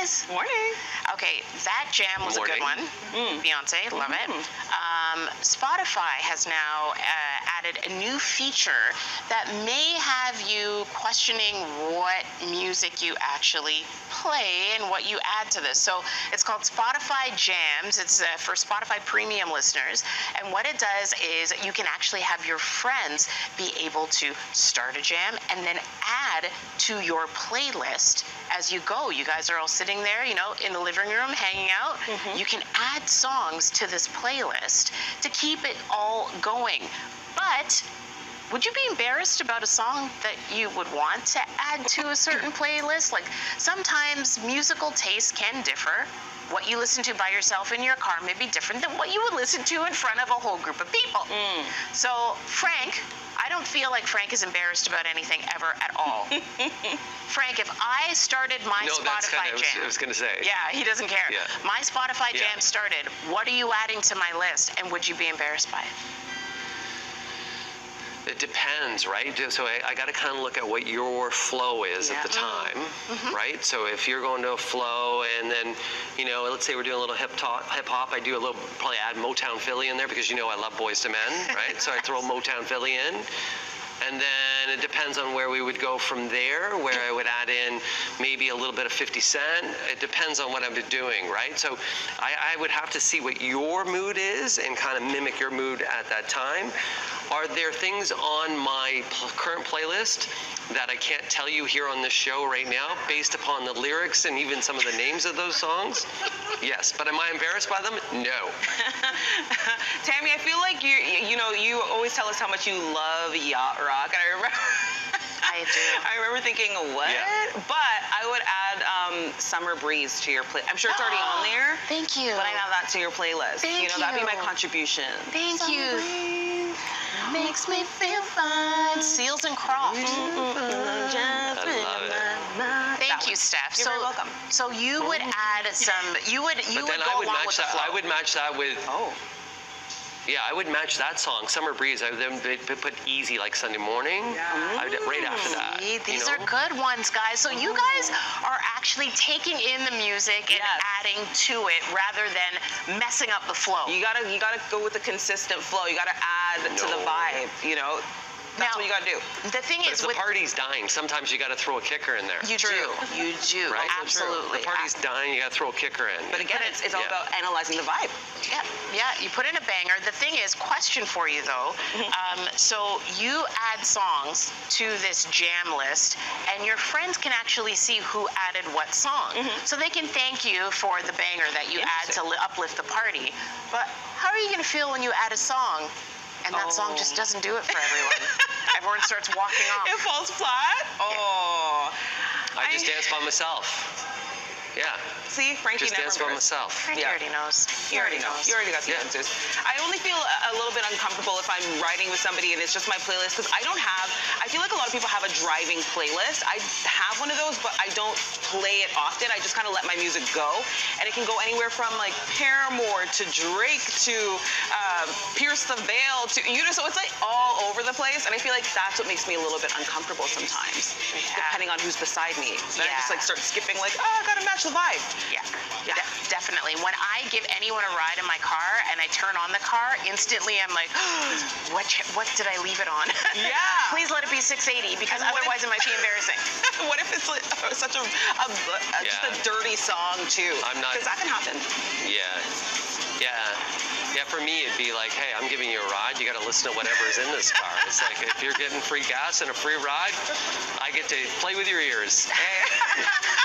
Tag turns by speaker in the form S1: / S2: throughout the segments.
S1: guys.
S2: Morning.
S1: Okay, that jam was a good one. Beyonce, love it. Spotify has now added a new feature that may have you questioning what music you actually play and what you add to this. So it's called Spotify Jams. It's for Spotify Premium listeners. And what it does is you can actually have your friends be able to start a jam and then add to your playlist as you go. You guys are all sitting there, you know, in the living room hanging out. You can add songs to this playlist to keep it all going. But would you be embarrassed about a song that you would want to add to a certain playlist? Like, sometimes musical tastes can differ. What you listen to by yourself in your car may be different than what you would listen to in front of a whole group of people. So, Frank, I don't feel like Frank is embarrassed about anything ever at all. Frank, if I started my Spotify jam...
S3: I was going to say.
S1: Yeah, he doesn't care.
S3: Yeah.
S1: My Spotify jam started. What are you adding to my list, and would you be embarrassed by it?
S3: It depends, right? So I got to kind of look at what your flow is at the time, right? So if you're going to a flow and then, you know, let's say we're doing a little hip hop, I do a little, probably add Motown Philly in there because, you know, I love Boys to Men, right? So I throw Motown Philly in. And then it depends on where we would go from there, where I would add in maybe a little bit of 50 Cent. It depends on what I'm doing, right? So I would have to see what your mood is and kind of mimic your mood at that time. Are there things on my current playlist that I can't tell you here on this show right now based upon the lyrics and even some of the names of those songs? Yes, but am I embarrassed by them? No.
S2: Tammy, I feel like you always tell us how much you love yacht rock, and I remember I remember thinking, what? Yeah. But I would add Summer Breeze to your play. I'm sure it's already on there.
S1: Thank you.
S2: But I add that to your playlist.
S1: Thank you.
S2: That'd be my contribution.
S1: Thank you. Breeze makes me feel fine. Seals and Croft.
S3: I love it.
S1: Thank you, Steph.
S2: You're very welcome.
S1: So you would add some. You would go along with the flow.
S3: I would match that with. Yeah, I would match that song, Summer Breeze. I would then put Easy like Sunday Morning. I would, right after that.
S1: These are good ones, guys. So you guys are actually taking in the music and adding to it rather than messing up the flow.
S2: You gotta go with the consistent flow. You gotta add to the vibe, you know. That's what you gotta do.
S1: The thing is,
S3: if the party's dying, sometimes you gotta throw a kicker in there.
S1: You do,
S3: right?
S1: Absolutely.
S3: The party's dying, you gotta throw a kicker in.
S2: But again, it's all about analyzing the vibe.
S1: Yeah, you put in a banger. The thing is, question for you though. So you add songs to this jam list, and your friends can actually see who added what song. So they can thank you for the banger that you add to uplift the party. But how are you gonna feel when you add a song and that song just doesn't do it for everyone? Everyone starts walking off.
S2: It falls flat?
S3: I just dance by myself. Yeah.
S2: See, Frankie
S3: just
S2: never
S3: dance by myself.
S1: Frankie already knows.
S2: He already knows. You already got the answers. I only feel a little bit uncomfortable if I'm riding with somebody and it's just my playlist, because I feel like a lot of people have a driving playlist. I have one of those, but I don't play it often. I just kind of let my music go, and it can go anywhere from like Paramore to Drake to Pierce the Veil to, you know, so it's like all over the place, and I feel like that's what makes me a little bit uncomfortable sometimes, depending on who's beside me. Then I just like start skipping, like, I gotta match the vibe.
S1: Definitely. When I give anyone a ride in my car and I turn on the car, instantly I'm like, what did I leave it on? Please let it be 680, because otherwise it might be embarrassing.
S2: What if it's like such just a dirty song too? Because that can happen.
S3: Yeah, for me it'd be like, hey, I'm giving you a ride, you gotta listen to whatever's in this car. It's like, if you're getting free gas and a free ride, I get to play with your ears.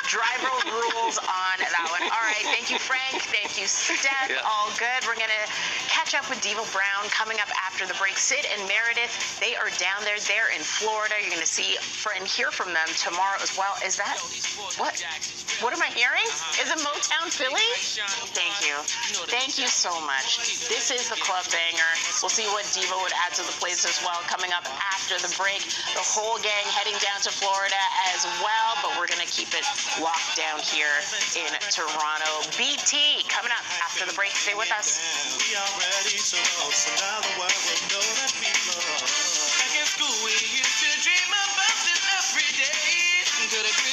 S1: Driver rules on that one. All right, thank you, Frank. Thank you, Steph. All good. We're going to catch up with Diva Brown coming up after the break. Sid and Meredith, they are down there. They're in Florida. You're going to see and hear from them tomorrow as well. Is that? What am I hearing? Is it Motown Philly? Thank you. Thank you so much. This is the Club Banger. We'll see what Diva would add to the place as well coming up after the break. The whole gang heading down to Florida as well, but we're going to keep it locked down here in Toronto. BT coming up after the break. Stay with us.
S4: We are ready to roll, so now the world will know that we love. Back in school, we used to dream about it every day.